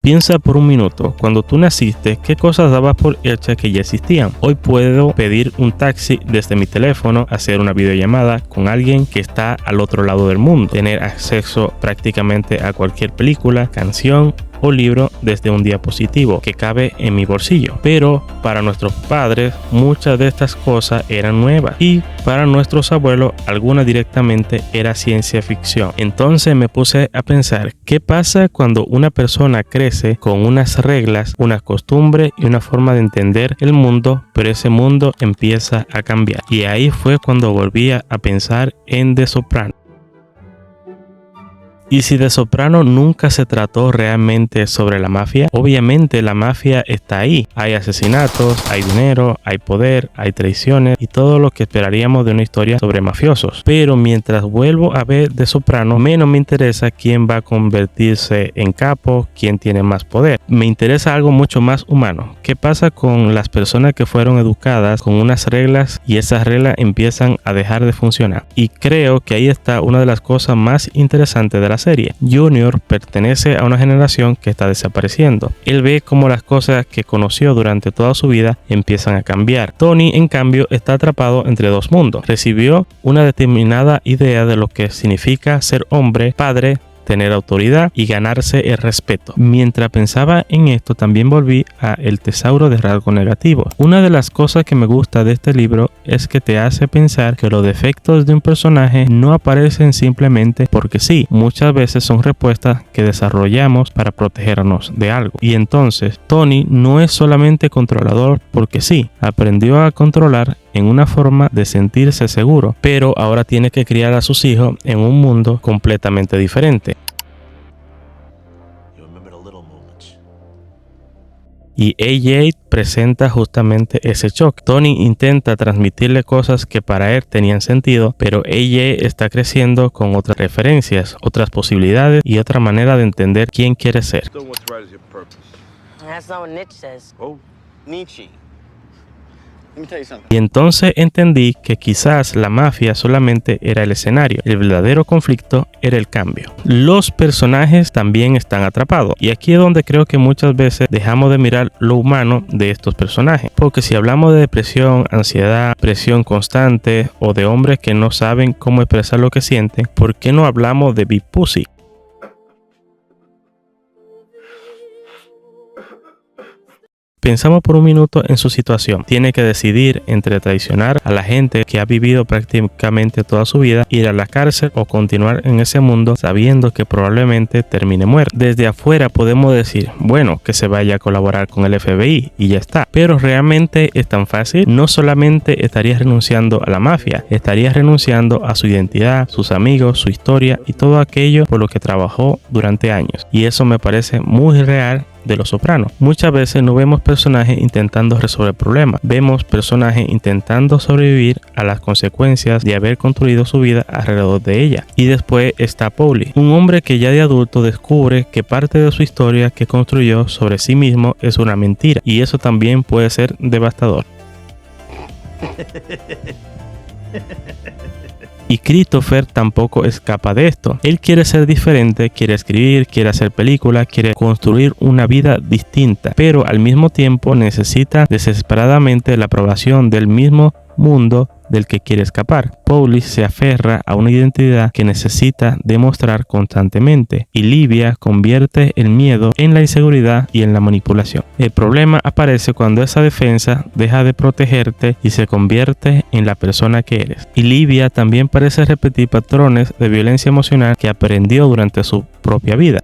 Piensa por un minuto, cuando tú naciste, ¿qué cosas dabas por hechas que ya existían? Hoy puedo pedir un taxi desde mi teléfono, hacer una videollamada con alguien que está al otro lado del mundo, tener acceso prácticamente a cualquier película, canción o libro desde un dispositivo que cabe en mi bolsillo. Pero para nuestros padres muchas de estas cosas eran nuevas y para nuestros abuelos alguna directamente era ciencia ficción. Entonces me puse a pensar, ¿qué pasa cuando una persona crece con unas reglas, unas costumbres y una forma de entender el mundo, pero ese mundo empieza a cambiar? Y ahí fue cuando volví a pensar en The Sopranos. ¿Y si The Sopranos nunca se trató realmente sobre la mafia? Obviamente la mafia está ahí. Hay asesinatos, hay dinero, hay poder, hay traiciones y todo lo que esperaríamos de una historia sobre mafiosos. Pero mientras vuelvo a ver The Sopranos, menos me interesa quién va a convertirse en capo, quién tiene más poder. Me interesa algo mucho más humano. ¿Qué pasa con las personas que fueron educadas con unas reglas y esas reglas empiezan a dejar de funcionar? Y creo que ahí está una de las cosas más interesantes de la serie. Junior pertenece a una generación que está desapareciendo. Él ve cómo las cosas que conoció durante toda su vida empiezan a cambiar. Tony, en cambio, está atrapado entre dos mundos. Recibió una determinada idea de lo que significa ser hombre, padre, tener autoridad y ganarse el respeto. Mientras pensaba en esto, también volví a El Tesauro de Rasgos Negativos. Una de las cosas que me gusta de este libro es que te hace pensar que los defectos de un personaje no aparecen simplemente porque sí. Muchas veces son respuestas que desarrollamos para protegernos de algo. Y entonces, Tony no es solamente controlador porque sí. Aprendió a controlar en una forma de sentirse seguro, pero ahora tiene que criar a sus hijos en un mundo completamente diferente. Y AJ presenta justamente ese shock. Tony intenta transmitirle cosas que para él tenían sentido, pero AJ está creciendo con otras referencias, otras posibilidades y otra manera de entender quién quiere ser. Y entonces entendí que quizás la mafia solamente era el escenario, el verdadero conflicto era el cambio. Los personajes también están atrapados y aquí es donde creo que muchas veces dejamos de mirar lo humano de estos personajes, porque si hablamos de depresión, ansiedad, presión constante o de hombres que no saben cómo expresar lo que sienten, ¿por qué no hablamos de Big Pussy? Pensamos por un minuto en su situación. Tiene que decidir entre traicionar a la gente que ha vivido prácticamente toda su vida, ir a la cárcel o continuar en ese mundo sabiendo que probablemente termine muerto. Desde afuera podemos decir, bueno, que se vaya a colaborar con el FBI y ya está. Pero realmente es tan fácil. No solamente estaría renunciando a la mafia, estaría renunciando a su identidad, sus amigos, su historia y todo aquello por lo que trabajó durante años. Y eso me parece muy real de Los Sopranos. Muchas veces no vemos personajes intentando resolver problemas, vemos personajes intentando sobrevivir a las consecuencias de haber construido su vida alrededor de ella. Y después está Paulie, un hombre que ya de adulto descubre que parte de su historia que construyó sobre sí mismo es una mentira, y eso también puede ser devastador. Y Christopher tampoco escapa de esto. Él quiere ser diferente, quiere escribir, quiere hacer películas, quiere construir una vida distinta, pero al mismo tiempo necesita desesperadamente la aprobación del mismo mundo del que quiere escapar. Paulie se aferra a una identidad que necesita demostrar constantemente y Livia convierte el miedo en la inseguridad y en la manipulación. El problema aparece cuando esa defensa deja de protegerte y se convierte en la persona que eres. Y Livia también parece repetir patrones de violencia emocional que aprendió durante su propia vida.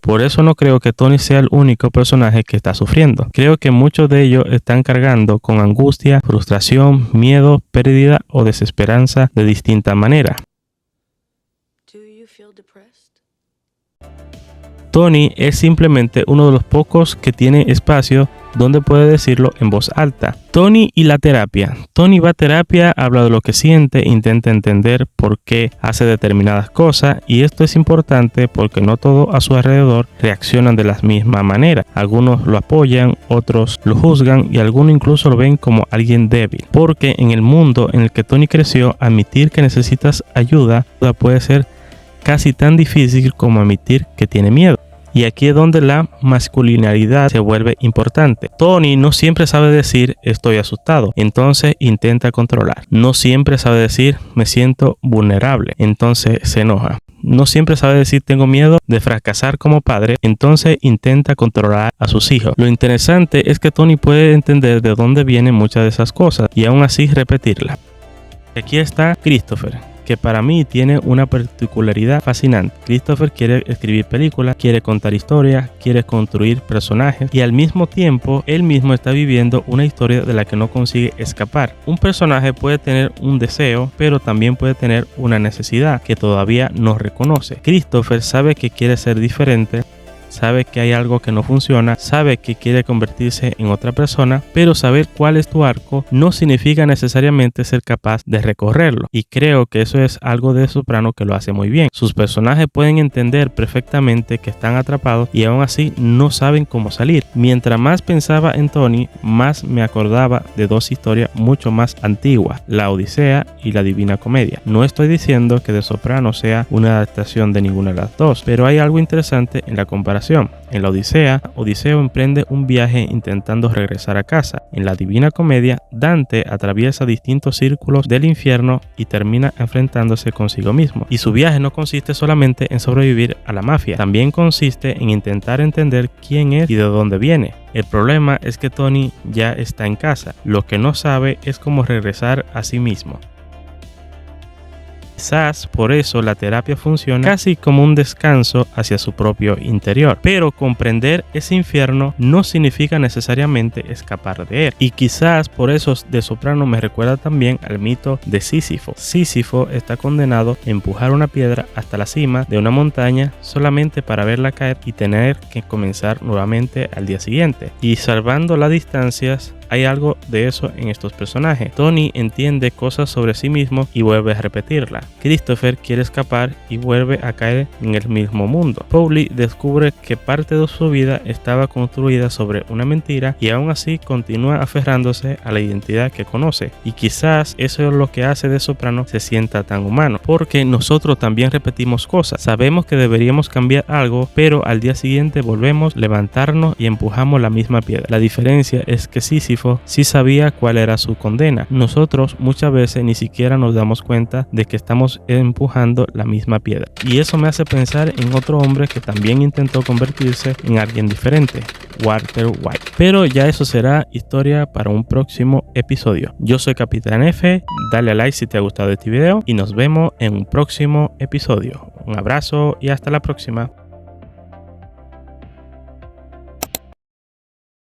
Por eso no creo que Tony sea el único personaje que está sufriendo. Creo que muchos de ellos están cargando con angustia, frustración, miedo, pérdida o desesperanza de distinta manera. Tony es simplemente uno de los pocos que tiene espacio donde puede decirlo en voz alta. Tony y la terapia. Tony va a terapia, habla de lo que siente, intenta entender por qué hace determinadas cosas, y esto es importante porque no todos a su alrededor reaccionan de la misma manera. Algunos lo apoyan, otros lo juzgan y algunos incluso lo ven como alguien débil. Porque en el mundo en el que Tony creció, admitir que necesitas ayuda puede ser casi tan difícil como admitir que tiene miedo. Y aquí es donde la masculinidad se vuelve importante. Tony no siempre sabe decir estoy asustado, entonces intenta controlar. No siempre sabe decir me siento vulnerable, entonces se enoja. No siempre sabe decir tengo miedo de fracasar como padre, entonces intenta controlar a sus hijos. Lo interesante es que Tony puede entender de dónde vienen muchas de esas cosas y aún así repetirlas. Aquí está Christopher, que para mí tiene una particularidad fascinante. Christopher quiere escribir películas, quiere contar historias, quiere construir personajes y al mismo tiempo él mismo está viviendo una historia de la que no consigue escapar. Un personaje puede tener un deseo, pero también puede tener una necesidad que todavía no reconoce. Christopher sabe que quiere ser diferente, sabe que hay algo que no funciona, sabe que quiere convertirse en otra persona, pero saber cuál es tu arco no significa necesariamente ser capaz de recorrerlo. Y creo que eso es algo de Soprano que lo hace muy bien. Sus personajes pueden entender perfectamente que están atrapados y aún así no saben cómo salir. Mientras más pensaba en Tony, más me acordaba de dos historias mucho más antiguas, La Odisea y La Divina Comedia. No estoy diciendo que The Soprano sea una adaptación de ninguna de las dos, pero hay algo interesante en la comparación. En La Odisea, Odiseo emprende un viaje intentando regresar a casa. En La Divina Comedia, Dante atraviesa distintos círculos del infierno y termina enfrentándose consigo mismo. Y su viaje no consiste solamente en sobrevivir a la mafia, también consiste en intentar entender quién es y de dónde viene. El problema es que Tony ya está en casa, lo que no sabe es cómo regresar a sí mismo. Quizás por eso la terapia funciona casi como un descanso hacia su propio interior. Pero comprender ese infierno no significa necesariamente escapar de él. Y quizás por eso The Soprano me recuerda también al mito de Sísifo. Sísifo está condenado a empujar una piedra hasta la cima de una montaña solamente para verla caer y tener que comenzar nuevamente al día siguiente. Y salvando las distancias, hay algo de eso en estos personajes. Tony entiende cosas sobre sí mismo y vuelve a repetirla. Christopher quiere escapar y vuelve a caer en el mismo mundo. Paulie descubre que parte de su vida estaba construida sobre una mentira y aún así continúa aferrándose a la identidad que conoce. Y quizás eso es lo que hace de Soprano se sienta tan humano, porque nosotros también repetimos cosas. Sabemos que deberíamos cambiar algo, pero al día siguiente volvemos, levantarnos y empujamos la misma piedra. La diferencia es que Sísifo sí sabía cuál era su condena. Nosotros muchas veces ni siquiera nos damos cuenta de que estamos empujando la misma piedra. Y eso me hace pensar en otro hombre que también intentó convertirse en alguien diferente, Walter White. Pero ya eso será historia para un próximo episodio. Yo soy Capitán F, dale a like si te ha gustado este video y nos vemos en un próximo episodio. Un abrazo y hasta la próxima.